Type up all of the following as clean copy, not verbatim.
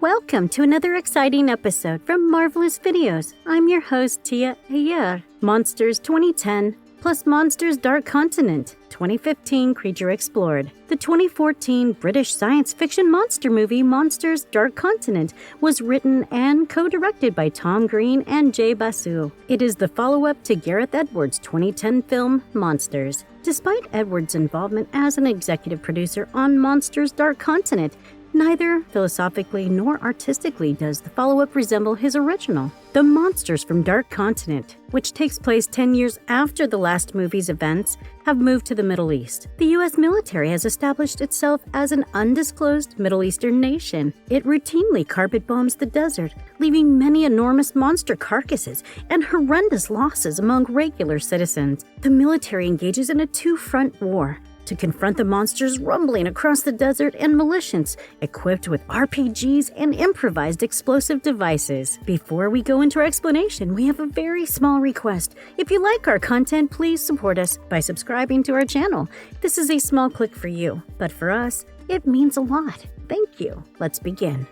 Welcome to another exciting episode from Marvelous Videos. I'm your host, Tia Ayer. Monsters 2010 plus Monsters Dark Continent 2015 Creature Explored. The 2014 British science fiction monster movie Monsters Dark Continent was written and co-directed by Tom Green and Jay Basu. It is the follow-up to Gareth Edwards' 2010 film Monsters. Despite Edwards' involvement as an executive producer on Monsters Dark Continent, neither philosophically nor artistically does the follow-up resemble his original. The monsters from Dark Continent, which takes place 10 years after the last movie's events, have moved to the Middle East. The U.S. military has established itself as an undisclosed Middle Eastern nation. It routinely carpet bombs the desert, leaving many enormous monster carcasses and horrendous losses among regular citizens. The military engages in a two-front war to confront the monsters rumbling across the desert and militias equipped with RPGs and improvised explosive devices. Before we go into our explanation, we have a very small request. If you like our content, please support us by subscribing to our channel. This is a small click for you, but for us, it means a lot. Thank you. Let's begin.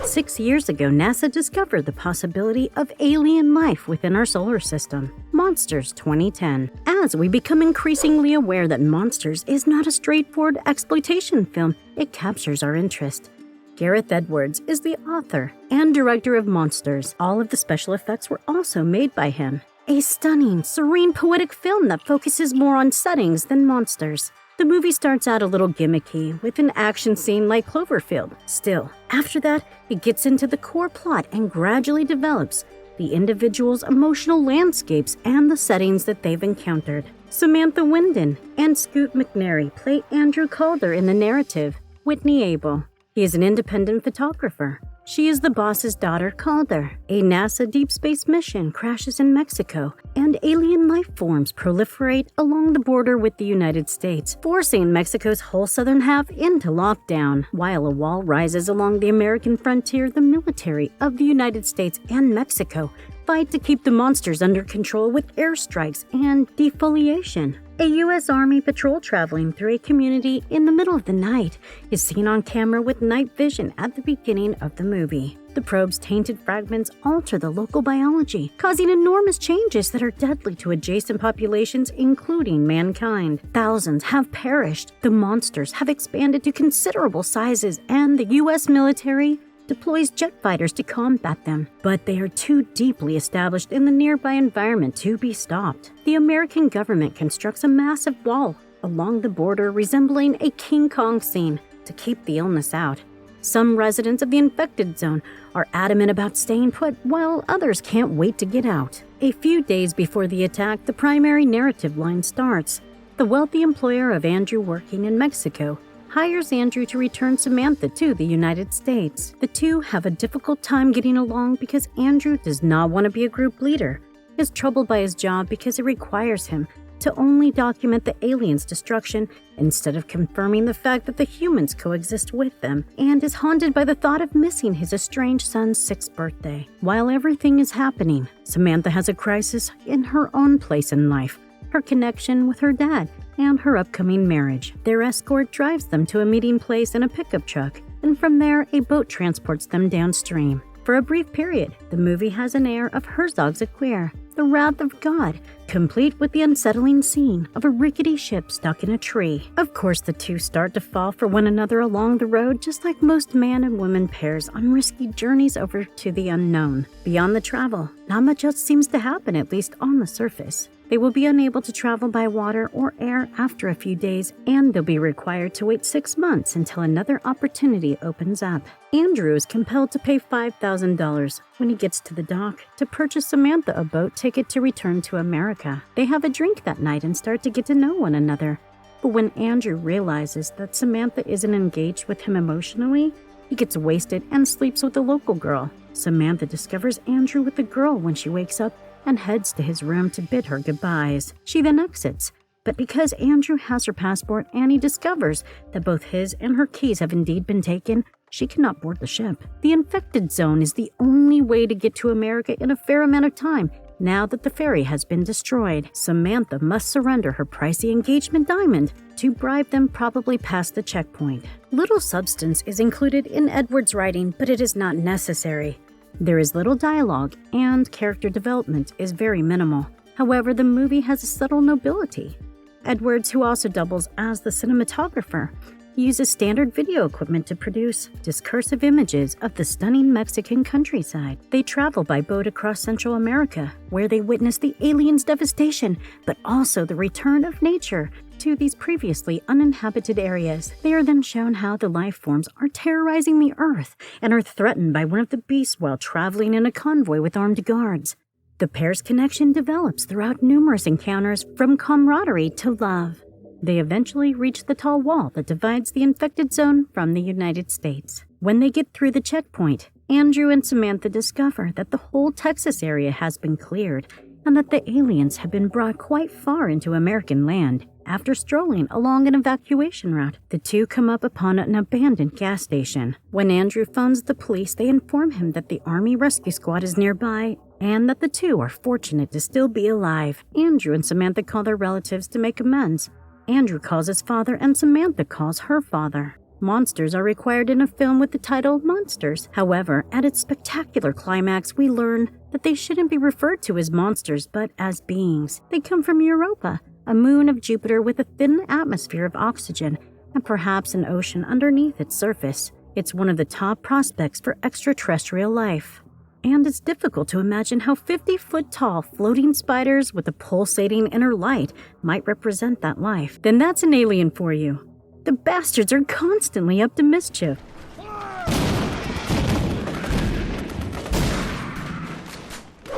Six years ago, NASA discovered the possibility of alien life within our solar system. Monsters 2010. As we become increasingly aware that Monsters is not a straightforward exploitation film, it captures our interest. Gareth Edwards is the author and director of Monsters. All of the special effects were also made by him. A stunning, serene, poetic film that focuses more on settings than monsters. The movie starts out a little gimmicky, with an action scene like Cloverfield. Still, after that, it gets into the core plot and gradually develops the individual's emotional landscapes and the settings that they've encountered. Samantha Wyndon and Scoot McNairy play Andrew Calder in the narrative. Whitney Abel. He is an independent photographer. She is the boss's daughter, Calder. A NASA deep space mission crashes in Mexico, and alien life forms proliferate along the border with the United States, forcing Mexico's whole southern half into lockdown. While a wall rises along the American frontier, the military of the United States and Mexico fight to keep the monsters under control with airstrikes and defoliation. A U.S. Army patrol traveling through a community in the middle of the night is seen on camera with night vision at the beginning of the movie. The probe's tainted fragments alter the local biology, causing enormous changes that are deadly to adjacent populations, including mankind. Thousands have perished. The monsters have expanded to considerable sizes, and the U.S. military deploys jet fighters to combat them, but they are too deeply established in the nearby environment to be stopped. The American government constructs a massive wall along the border resembling a King Kong scene to keep the illness out. Some residents of the infected zone are adamant about staying put, while others can't wait to get out. A few days before the attack, the primary narrative line starts. The wealthy employer of Andrew working in Mexico hires Andrew to return Samantha to the United States. The two have a difficult time getting along because Andrew does not want to be a group leader, is troubled by his job because it requires him to only document the aliens' destruction instead of confirming the fact that the humans coexist with them, and is haunted by the thought of missing his estranged son's 6th birthday. While everything is happening, Samantha has a crisis in her own place in life, her connection with her dad, and her upcoming marriage. Their escort drives them to a meeting place in a pickup truck, and from there, a boat transports them downstream. For a brief period, the movie has an air of Herzog's A Queer, The Wrath of God, complete with the unsettling scene of a rickety ship stuck in a tree. Of course, the two start to fall for one another along the road, just like most man and woman pairs on risky journeys over to the unknown. Beyond the travel, not much else seems to happen, at least on the surface. They will be unable to travel by water or air after a few days, and they'll be required to wait 6 months until another opportunity opens up. Andrew is compelled to pay $5,000 when he gets to the dock to purchase Samantha a boat ticket to return to America. They have a drink that night and start to get to know one another. But when Andrew realizes that Samantha isn't engaged with him emotionally, he gets wasted and sleeps with a local girl. Samantha discovers Andrew with the girl when she wakes up and heads to his room to bid her goodbyes. She then exits, but because Andrew has her passport and he discovers that both his and her keys have indeed been taken, she cannot board the ship. The infected zone is the only way to get to America in a fair amount of time, Now that the ferry has been destroyed, Samantha must surrender her pricey engagement diamond to bribe them probably past the checkpoint. Little substance is included in Edward's writing, but it is not necessary. There is little dialogue, and character development is very minimal. However, the movie has a subtle nobility. Edwards, who also doubles as the cinematographer, uses standard video equipment to produce discursive images of the stunning Mexican countryside. They travel by boat across Central America, where they witness the aliens' devastation, but also the return of nature to these previously uninhabited areas. They are then shown how the life forms are terrorizing the earth and are threatened by one of the beasts while traveling in a convoy with armed guards. The pair's connection develops throughout numerous encounters, from camaraderie to love. They eventually reach the tall wall that divides the infected zone from the United States. When they get through the checkpoint, Andrew and Samantha discover that the whole Texas area has been cleared and that the aliens have been brought quite far into American land. After strolling along an evacuation route, the two come up upon an abandoned gas station. When Andrew phones the police, they inform him that the Army Rescue Squad is nearby and that the two are fortunate to still be alive. Andrew and Samantha call their relatives to make amends. Andrew calls his father and Samantha calls her father. Monsters are required in a film with the title Monsters. However, at its spectacular climax, we learn that they shouldn't be referred to as monsters, but as beings. They come from Europa, a moon of Jupiter with a thin atmosphere of oxygen and perhaps an ocean underneath its surface. It's one of the top prospects for extraterrestrial life. And it's difficult to imagine how 50-foot-tall floating spiders with a pulsating inner light might represent that life. Then that's an alien for you. The bastards are constantly up to mischief. Fire!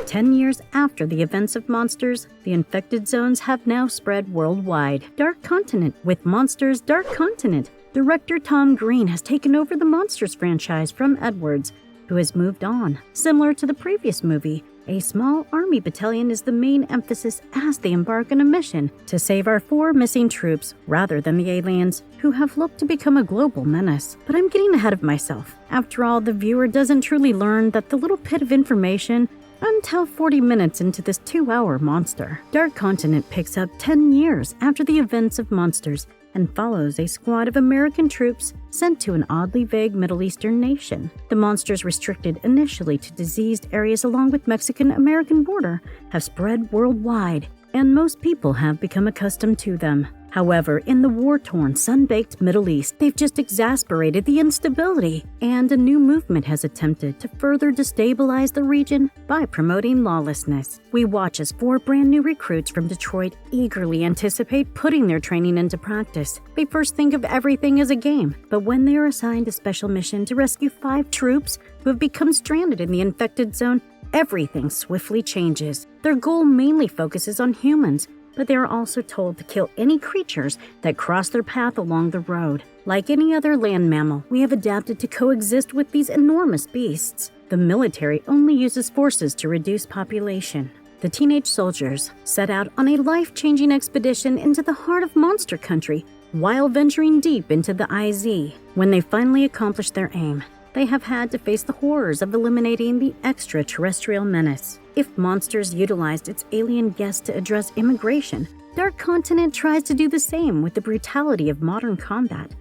10 years after the events of Monsters, the infected zones have now spread worldwide. Dark Continent with Monsters Dark Continent. Director Tom Green has taken over the Monsters franchise from Edwards, who has moved on. Similar to the previous movie, a small army battalion is the main emphasis as they embark on a mission to save our 4 missing troops rather than the aliens, who have looked to become a global menace. But I'm getting ahead of myself. After all, the viewer doesn't truly learn that the little bit of information until 40 minutes into this 2-hour monster. Dark Continent picks up 10 years after the events of Monsters and follows a squad of American troops sent to an oddly vague Middle Eastern nation. The monsters, restricted initially to diseased areas along with Mexican-American border, have spread worldwide, and most people have become accustomed to them. However, in the war-torn, sun-baked Middle East, they've just exacerbated the instability, and a new movement has attempted to further destabilize the region by promoting lawlessness. We watch as 4 brand new recruits from Detroit eagerly anticipate putting their training into practice. They first think of everything as a game, but when they are assigned a special mission to rescue 5 troops who have become stranded in the infected zone, everything swiftly changes. Their goal mainly focuses on humans, but they are also told to kill any creatures that cross their path along the road. Like any other land mammal, we have adapted to coexist with these enormous beasts. The military only uses forces to reduce population. The teenage soldiers set out on a life-changing expedition into the heart of monster country while venturing deep into the IZ. When they finally accomplish their aim, they have had to face the horrors of eliminating the extraterrestrial menace. If Monsters utilized its alien guests to address immigration, Dark Continent tries to do the same with the brutality of modern combat,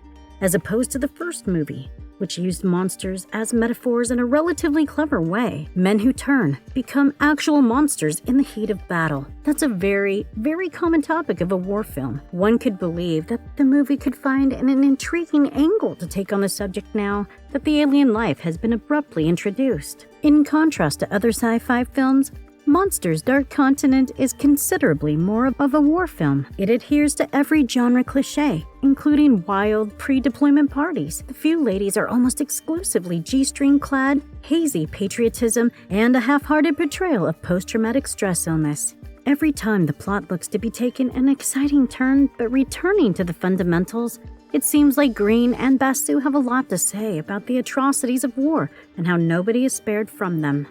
as opposed to the first movie, which used monsters as metaphors in a relatively clever way. Men who turn become actual monsters in the heat of battle. That's a very, very common topic of a war film. One could believe that the movie could find an intriguing angle to take on the subject now that the alien life has been abruptly introduced. In contrast to other sci-fi films, Monsters Dark Continent is considerably more of a war film. It adheres to every genre cliché, including wild pre-deployment parties. The few ladies are almost exclusively G-string clad, hazy patriotism, and a half-hearted portrayal of post-traumatic stress illness. Every time the plot looks to be taking an exciting turn, but returning to the fundamentals, it seems like Green and Basu have a lot to say about the atrocities of war and how nobody is spared from them.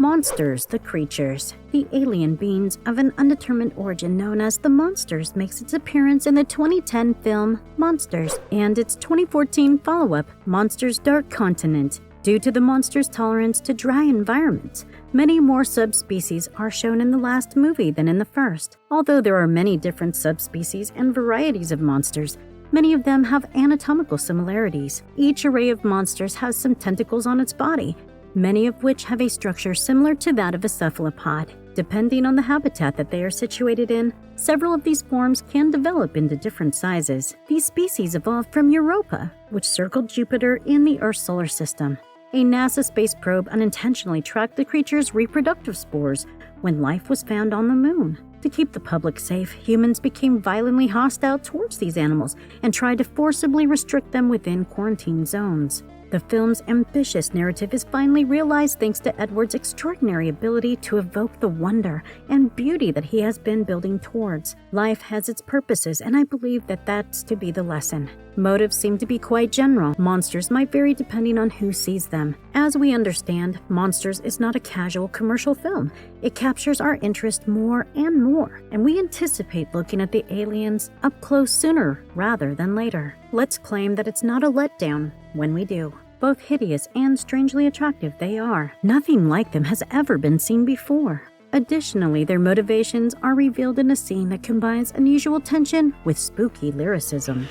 Monsters, the creatures. The alien beings of an undetermined origin known as the Monsters makes its appearance in the 2010 film Monsters and its 2014 follow-up, Monsters Dark Continent. Due to the monster's tolerance to dry environments, many more subspecies are shown in the last movie than in the first. Although there are many different subspecies and varieties of monsters, many of them have anatomical similarities. Each array of monsters has some tentacles on its body, many of which have a structure similar to that of a cephalopod. Depending on the habitat that they are situated in, several of these forms can develop into different sizes. These species evolved from Europa, which circled Jupiter in the Earth's solar system. A NASA space probe unintentionally tracked the creature's reproductive spores when life was found on the moon. To keep the public safe, humans became violently hostile towards these animals and tried to forcibly restrict them within quarantine zones. The film's ambitious narrative is finally realized thanks to Edward's extraordinary ability to evoke the wonder and beauty that he has been building towards. Life has its purposes, and I believe that that's to be the lesson. Motives seem to be quite general. Monsters might vary depending on who sees them. As we understand, Monsters is not a casual commercial film. It captures our interest more and more, and we anticipate looking at the aliens up close sooner rather than later. Let's claim that it's not a letdown when we do. Both hideous and strangely attractive they are. Nothing like them has ever been seen before. Additionally, their motivations are revealed in a scene that combines unusual tension with spooky lyricism.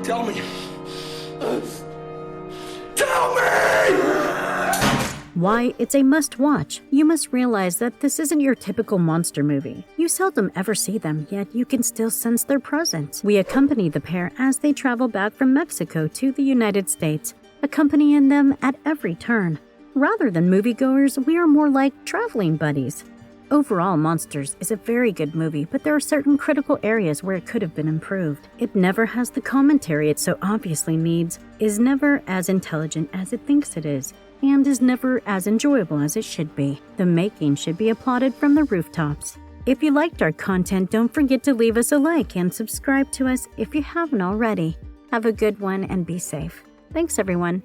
Tell me! Tell me! Why it's a must-watch. You must realize that this isn't your typical monster movie. You seldom ever see them, yet you can still sense their presence. We accompany the pair as they travel back from Mexico to the United States, accompanying them at every turn. Rather than moviegoers, we are more like traveling buddies. Overall, Monsters is a very good movie, but there are certain critical areas where it could have been improved. It never has the commentary it so obviously needs, is never as intelligent as it thinks it is, and is never as enjoyable as it should be. The making should be applauded from the rooftops. If you liked our content, don't forget to leave us a like and subscribe to us if you haven't already. Have a good one and be safe. Thanks, everyone.